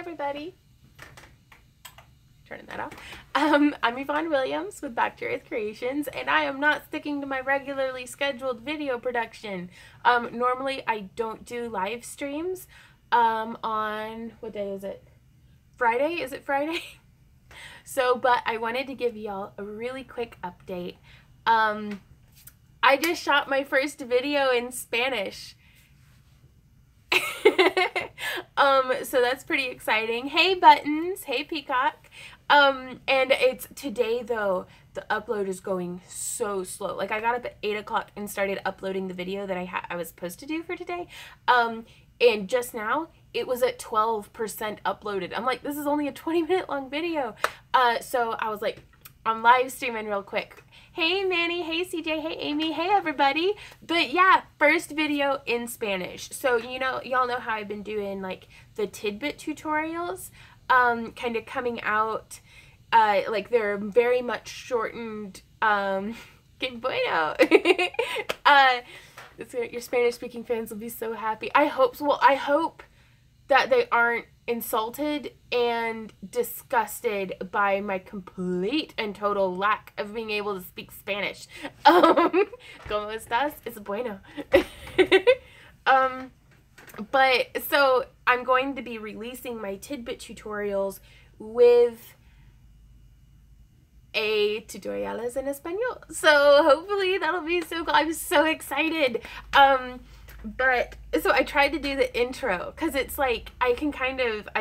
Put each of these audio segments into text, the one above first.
everybody. Turning that off. I'm Yvonne Williams with Back to Earth Creations, and I am not sticking to my regularly scheduled video production. Normally I don't do live streams on, what day is it? Friday? Is it Friday? So, but I wanted to give y'all a really quick update. I just shot my first video in Spanish. So that's pretty exciting. Hey Buttons, hey Peacock. And it's today though, the upload is going so slow. Like I got up at 8 o'clock and started uploading the video that I was supposed to do for today. And just now it was at 12% uploaded. I'm like, this is only a 20-minute long video. So I was like, I'm live streaming real quick. Hey Manny, hey CJ, hey Amy, hey everybody. But yeah, first video in Spanish. So you know, y'all know how I've been doing like the tidbit tutorials, kind of coming out, like they're very much shortened, que bueno. Your Spanish speaking fans will be so happy. I hope so. Well, I hope that they aren't insulted and disgusted by my complete and total lack of being able to speak Spanish. ¿Cómo estás? Es bueno. But so I'm going to be releasing my tidbit tutorials with a tutoriales en español. So hopefully that'll be so cool. I'm so excited. But so I tried to do the intro because it's like I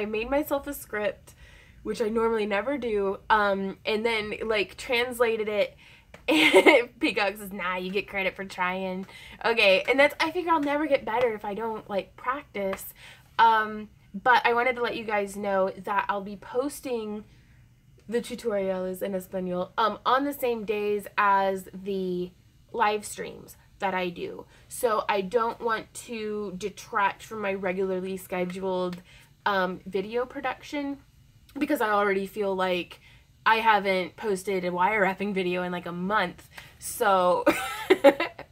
made myself a script, which I normally never do, and then like translated it, and Peacock says, nah, you get credit for trying. Okay, and I figure I'll never get better if I don't like practice. But I wanted to let you guys know that I'll be posting the tutorials in Espanol on the same days as the live streams that I do. So I don't want to detract from my regularly scheduled video production because I already feel like I haven't posted a wire wrapping video in like a month. So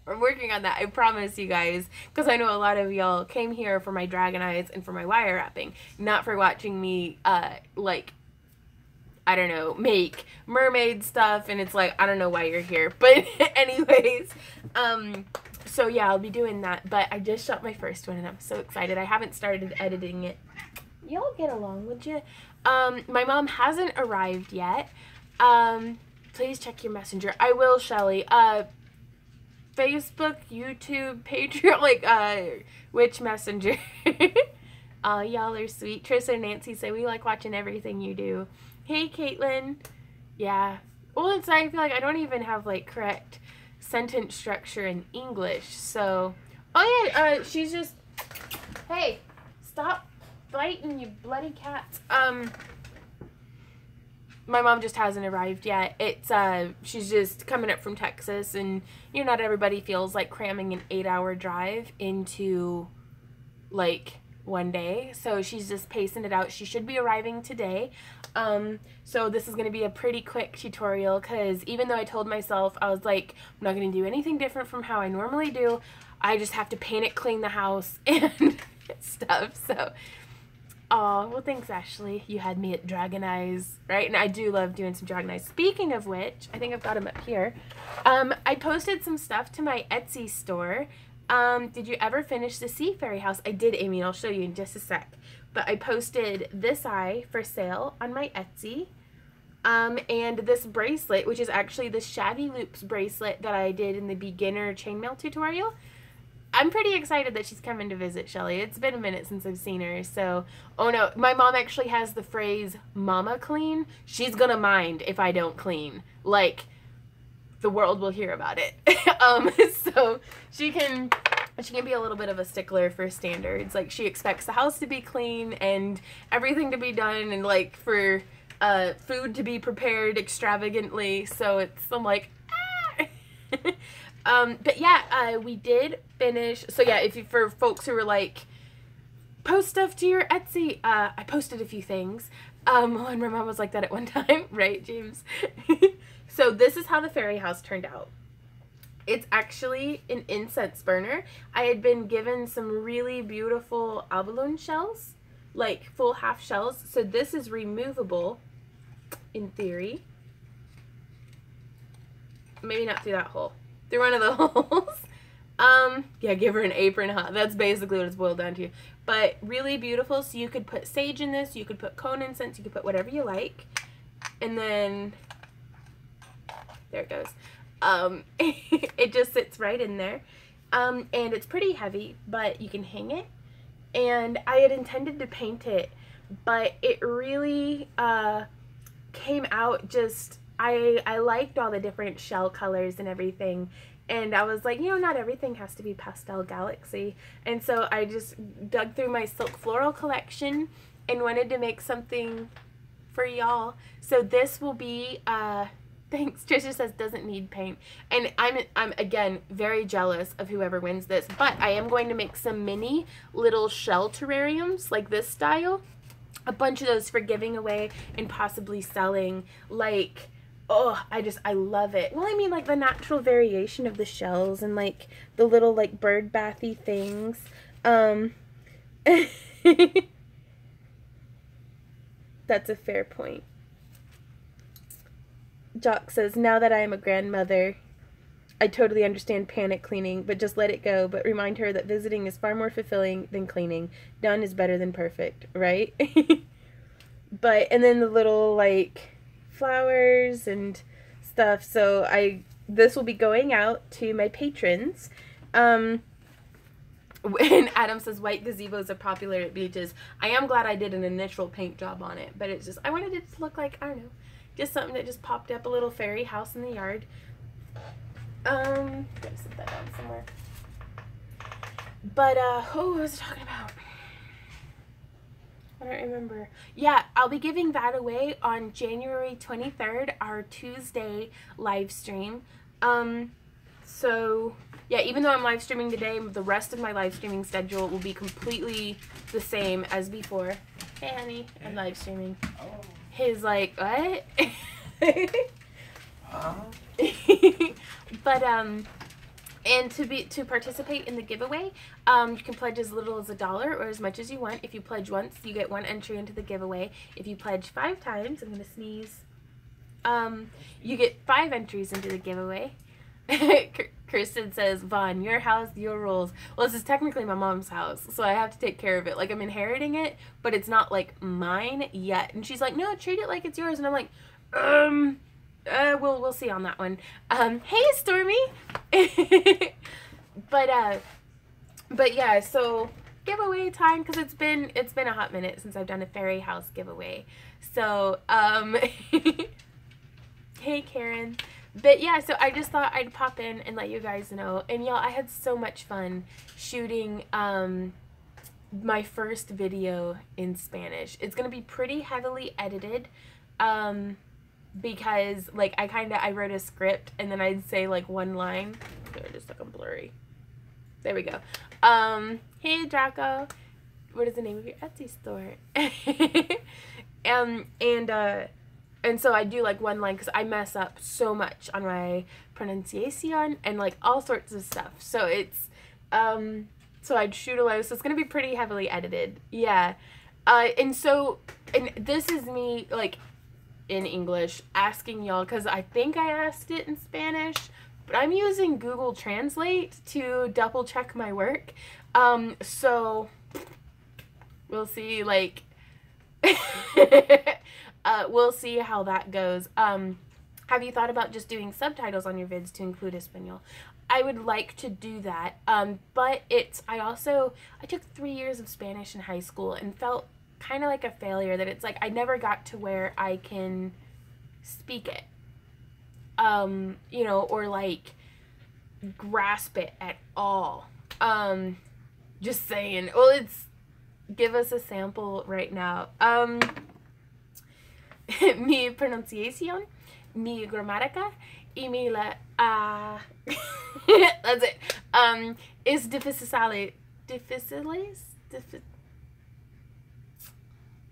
we're working on that, I promise you guys, because I know a lot of y'all came here for my dragon eyes and for my wire wrapping, not for watching me like, I don't know, make mermaid stuff, and it's like, I don't know why you're here. But anyways, so yeah, I'll be doing that. But I just shot my first one, and I'm so excited. I haven't started editing it. Y'all get along, would you? My mom hasn't arrived yet. Please check your messenger. I will, Shelly. Facebook, YouTube, Patreon, like, which messenger? Oh, y'all are sweet. Trissa and Nancy say, we like watching everything you do. Hey, Caitlin. Yeah. Well, it's I feel like I don't even have like correct sentence structure in English. So, oh yeah, she's just, hey, stop fighting, you bloody cats. My mom just hasn't arrived yet. It's she's just coming up from Texas, and you know, not everybody feels like cramming an 8-hour drive into like one day, so she's just pacing it out. She should be arriving today. So this is going to be a pretty quick tutorial because even though I told myself, I was like, I'm not going to do anything different from how I normally do. I just have to paint it, clean the house, and stuff. So, oh, well, thanks, Ashley. You had me at Dragon Eyes, right? And I do love doing some Dragon Eyes. Speaking of which, I think I've got them up here. I posted some stuff to my Etsy store. Did you ever finish the Sea Fairy house? I did, Amy, and I'll show you in just a sec. But I posted this eye for sale on my Etsy, and this bracelet, which is actually the Shaggy Loops bracelet that I did in the beginner chainmail tutorial. I'm pretty excited that she's coming to visit, Shelly. It's been a minute since I've seen her, so, oh no, my mom actually has the phrase, mama clean. She's gonna mind if I don't clean. Like, the world will hear about it. So she can be a little bit of a stickler for standards. Like, she expects the house to be clean and everything to be done, and like for food to be prepared extravagantly. So I'm like, ah. But yeah, we did finish. So yeah, for folks who were like, post stuff to your Etsy, I posted a few things. And my mom was like that at one time, right, James? So this is how the fairy house turned out. It's actually an incense burner. I had been given some really beautiful abalone shells like full half shells. So this is removable in theory. Maybe not through that hole. Through one of the holes. Yeah, give her an apron, huh? That's basically what it's boiled down to. But really beautiful. So you could put sage in this. You could put cone incense. You could put whatever you like. And then, there it goes. It just sits right in there. And it's pretty heavy, but you can hang it. And I had intended to paint it, but it really came out just, I liked all the different shell colors and everything. And I was like, you know, not everything has to be Pastel Galaxy. And so I just dug through my Silk Floral collection and wanted to make something for y'all. So this will be, thanks, Trisha says doesn't need paint. And I'm again very jealous of whoever wins this, but I am going to make some mini little shell terrariums like this style. A bunch of those for giving away and possibly selling. Like, oh, I love it. Well, I mean, like the natural variation of the shells and like the little like bird bathy things. That's a fair point. Jock says, now that I am a grandmother, I totally understand panic cleaning, but just let it go. But remind her that visiting is far more fulfilling than cleaning. Done is better than perfect, right? But, and then the little, like, flowers and stuff. So this will be going out to my patrons. And Adam says, white gazebos are popular at beaches. I am glad I did an initial paint job on it, but it's just, I wanted it to look like, I don't know, just something that just popped up, a little fairy house in the yard. Gotta sit that down somewhere. But, what was I talking about? I don't remember. Yeah, I'll be giving that away on January 23rd, our Tuesday live stream. So, yeah, even though I'm live streaming today, the rest of my live streaming schedule will be completely the same as before. Hey, honey, I'm live streaming. Oh. His like, what? But, and to participate in the giveaway, you can pledge as little as $1 or as much as you want. If you pledge once, you get 1 entry into the giveaway. If you pledge 5 times, I'm gonna sneeze, you get 5 entries into the giveaway. Kristen says, Vaughn, your house, your rules. Well, this is technically my mom's house, so I have to take care of it. Like, I'm inheriting it, but it's not, like, mine yet. And she's like, no, treat it like it's yours. And I'm like, we'll see on that one. Hey, Stormy! But yeah, so giveaway time, because it's been a hot minute since I've done a fairy house giveaway. So, hey, Karen. But yeah, so I just thought I'd pop in and let you guys know. And y'all, I had so much fun shooting my first video in Spanish. It's gonna be pretty heavily edited because like I wrote a script and then I'd say like one line. They're just like I'm blurry. There we go. Hey Draco, what is the name of your Etsy store? And so I do like one line because I mess up so much on my pronunciation and like all sorts of stuff. So it's, so I'd shoot a low. So it's going to be pretty heavily edited. Yeah. And this is me like in English asking y'all, because I think I asked it in Spanish, but I'm using Google Translate to double check my work. So we'll see like, we'll see how that goes. Have you thought about just doing subtitles on your vids to include Espanol? I would like to do that, but I took 3 years of Spanish in high school and felt kind of like a failure that it's like I never got to where I can speak it, you know, or like grasp it at all. Just saying. Well, give us a sample right now. Mi pronunciación, mi gramática, y mi that's it. Es difíciles,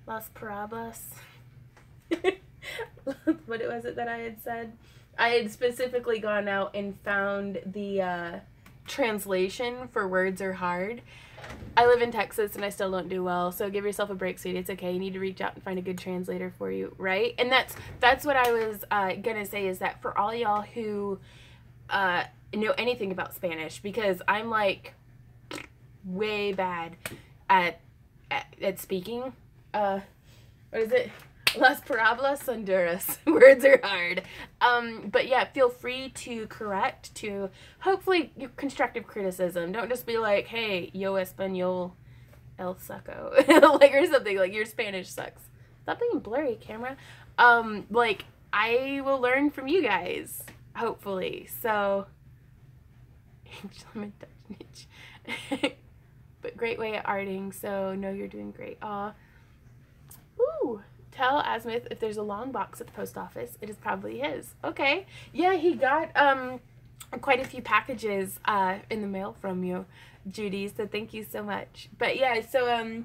las palabras. What was it that I had said? I had specifically gone out and found the translation for words are hard. I live in Texas and I still don't do well, so give yourself a break, sweetie. It's okay. You need to reach out and find a good translator for you, right? And that's what I was gonna say, is that for all y'all who know anything about Spanish, because I'm like way bad at speaking. What is it? Las palabras son duras. Words are hard. But yeah, feel free to correct, to hopefully constructive criticism. Don't just be like, hey, yo español el saco. Like, or something like, your Spanish sucks. Stop being blurry, camera. Like, I will learn from you guys, hopefully. So, but great way at arting, so know you're doing great. Aw. Ooh. Tell Asmith if there's a long box at the post office, it is probably his. Okay. Yeah, he got quite a few packages in the mail from you, Judy, so thank you so much. But yeah, so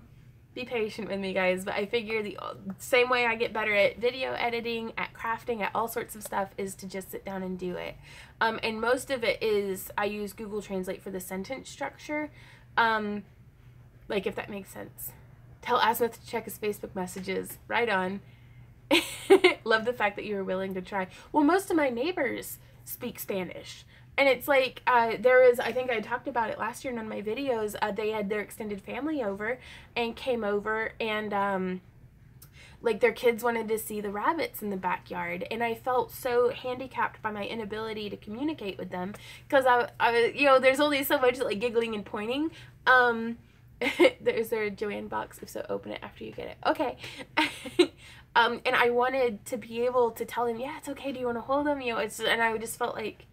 be patient with me, guys. But I figure the same way I get better at video editing, at crafting, at all sorts of stuff, is to just sit down and do it. And most of it is I use Google Translate for the sentence structure, like, if that makes sense. Tell Asmith to check his Facebook messages. Right on. Love the fact that you were willing to try. Well, most of my neighbors speak Spanish. And it's like, there is, I think I talked about it last year in one of my videos, they had their extended family over and came over, and like, their kids wanted to see the rabbits in the backyard. And I felt so handicapped by my inability to communicate with them, because I you know, there's only so much like giggling and pointing. Is there a Joanne box? If so, open it after you get it. Okay. And I wanted to be able to tell him, yeah, it's okay. Do you want to hold them? You know, and I just felt like,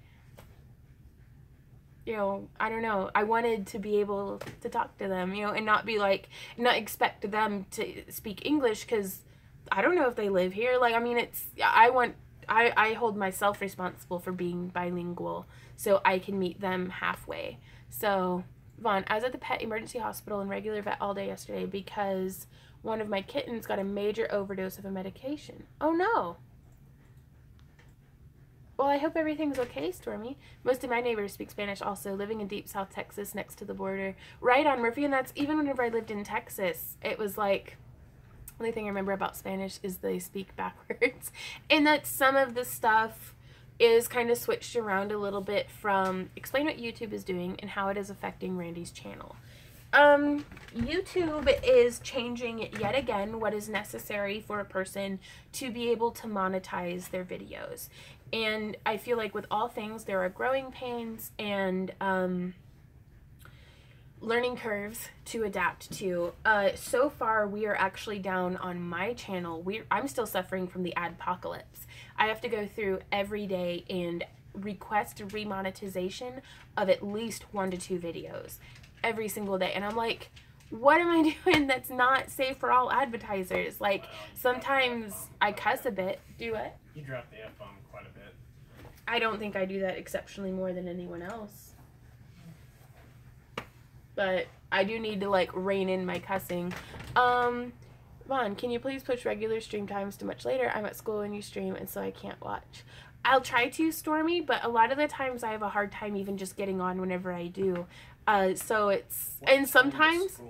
you know, I don't know. I wanted to be able to talk to them, you know, and not be like, not expect them to speak English, because I don't know if they live here. Like, I mean, I hold myself responsible for being bilingual so I can meet them halfway. So, Vaughn, I was at the pet emergency hospital and regular vet all day yesterday because one of my kittens got a major overdose of a medication. Oh no. Well, I hope everything's okay, Stormy. Most of my neighbors speak Spanish also, living in deep South Texas next to the border. Right on, Murphy, and that's even whenever I lived in Texas. It was like, the only thing I remember about Spanish is they speak backwards. And that some of the stuff is kind of switched around a little bit from explain what YouTube is doing and how it is affecting Randy's channel. YouTube is changing yet again what is necessary for a person to be able to monetize their videos. And I feel like with all things, there are growing pains and learning curves to adapt to. So far, we are actually down on my channel. I'm still suffering from the adpocalypse. I have to go through every day and request remonetization of at least 1 to 2 videos every single day. And I'm like, what am I doing that's not safe for all advertisers? Like, sometimes I cuss a bit. Do what? You drop the F-bomb quite a bit. I don't think I do that exceptionally more than anyone else. But I do need to, like, rein in my cussing. Vaughn, can you please push regular stream times to much later? I'm at school when you stream, and so I can't watch. I'll try to, Stormy, but a lot of the times I have a hard time even just getting on whenever I do. So it's... And sometimes...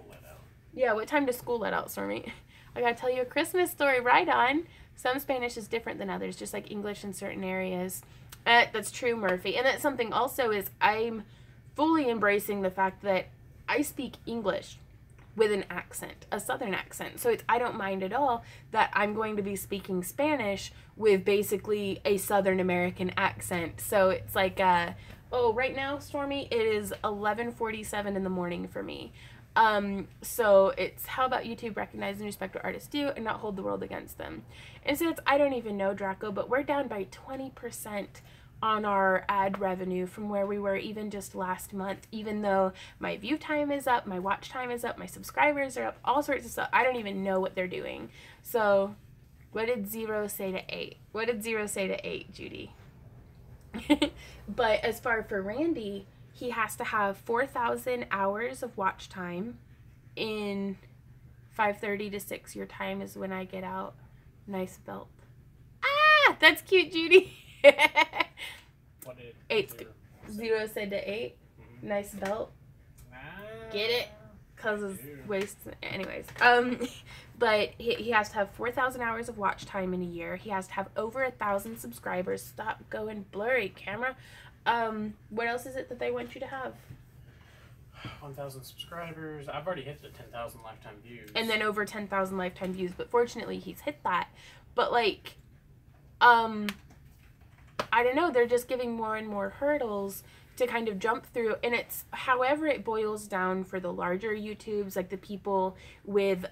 Yeah, what time does school let out, Stormy? I gotta tell you a Christmas story. Right on. Some Spanish is different than others, just like English in certain areas. That's true, Murphy. And that's something also is I'm fully embracing the fact that I speak English with an accent, a Southern accent. So I don't mind at all that I'm going to be speaking Spanish with basically a Southern American accent. So it's like, oh, right now, Stormy, it is 11:47 in the morning for me. So it's how about YouTube recognize and respect what artists do and not hold the world against them. And so it's, I don't even know, Draco, but we're down by 20% on our ad revenue from where we were even just last month, even though my view time is up, my watch time is up, my subscribers are up, all sorts of stuff. I don't even know what they're doing. So what did 0 say to 8? What did 0 say to 8, Judy? But as far for Randy, he has to have 4,000 hours of watch time in 5:30 to 6. Your time is when I get out. Nice belt. Ah, that's cute, Judy. What did 8 0 said to 8. Nice belt. Get it? causes waste. Anyways, but he has to have 4,000 hours of watch time in a year. He has to have over 1,000 subscribers. Stop going blurry, camera. What else is it that they want you to have? 1,000 subscribers. I've already hit the 10,000 lifetime views. And then over 10,000 lifetime views. But fortunately, he's hit that. But like, I don't know. They're just giving more and more hurdles to kind of jump through, and it's however it boils down for the larger YouTubes, like the people with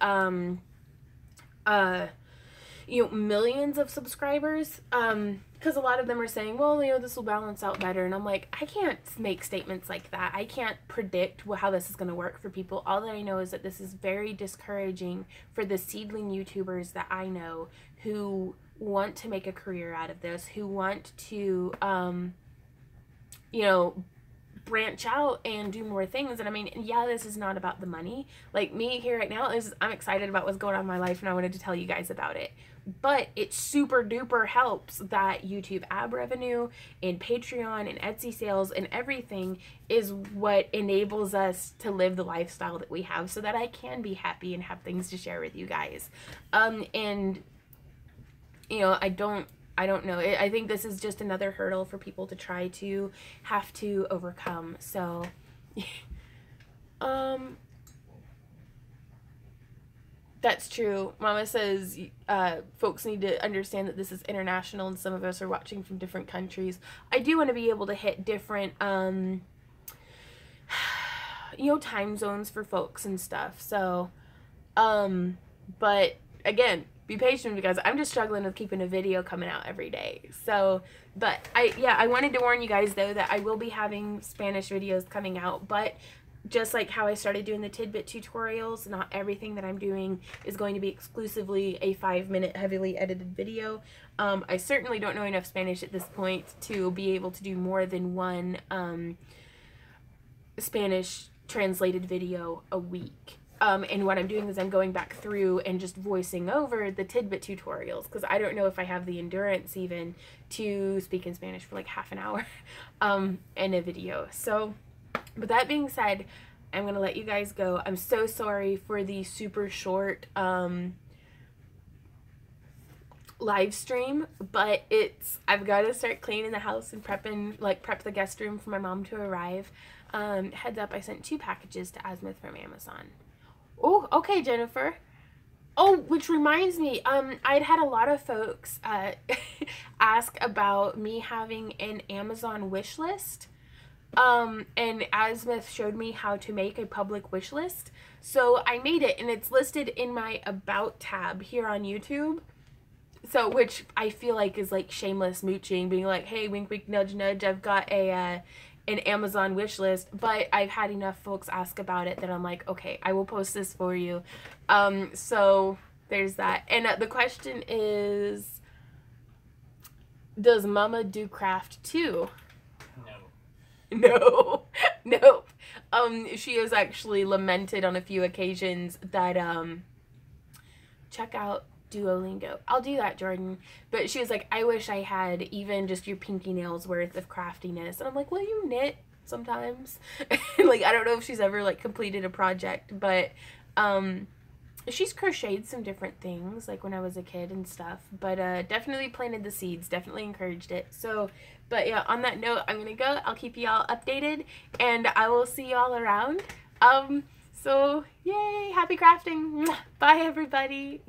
millions of subscribers, because a lot of them are saying, well, this will balance out better, and I'm like, I can't make statements like that. I can't predict how this is going to work for people. All that I know is that this is very discouraging for the seedling YouTubers that I know who want to make a career out of this, who want to branch out and do more things. And I mean, yeah, this is not about the money. Like me here right now, I'm excited about what's going on in my life, and I wanted to tell you guys about it. But it super duper helps that YouTube ad revenue and Patreon and Etsy sales and everything is what enables us to live the lifestyle that we have, so that I can be happy and have things to share with you guys. And I don't know. I think this is just another hurdle for people to try to have to overcome. So, that's true. Mama says folks need to understand that this is international and some of us are watching from different countries. I do want to be able to hit different, time zones for folks and stuff. So, but again, be patient because I'm just struggling with keeping a video coming out every day. So, but I wanted to warn you guys though that I will be having Spanish videos coming out, but just like how I started doing the tidbit tutorials, not everything that I'm doing is going to be exclusively a 5-minute heavily edited video. I certainly don't know enough Spanish at this point to be able to do more than one Spanish translated video a week. And what I'm doing is I'm going back through and just voicing over the tidbit tutorials, because I don't know if I have the endurance even to speak in Spanish for like half an hour in a video. So, but that being said, I'm going to let you guys go. I'm so sorry for the super short live stream, but I've got to start cleaning the house and prep the guest room for my mom to arrive. Heads up, I sent 2 packages to Azimuth from Amazon. Oh, okay, Jennifer. Oh, which reminds me, I'd had a lot of folks ask about me having an Amazon wish list. And Azimuth showed me how to make a public wish list. So I made it, and it's listed in my About tab here on YouTube. So, which I feel like is like shameless mooching, being like, hey, wink, wink, nudge, nudge, I've got an Amazon wish list. But I've had enough folks ask about it that I'm like, okay, I will post this for you. So there's that. And the question is, does Mama do craft too? No. Nope. She has actually lamented on a few occasions that, check out Duolingo. I'll do that, Jordan. But she was like, I wish I had even just your pinky nails worth of craftiness. And I'm like, well, you knit sometimes. Like, I don't know if she's ever, like, completed a project, but, she's crocheted some different things, like when I was a kid and stuff, but definitely planted the seeds, definitely encouraged it. So, but yeah, on that note, I'm gonna go. I'll keep you all updated, and I will see you all around. So, yay, happy crafting. Bye, everybody.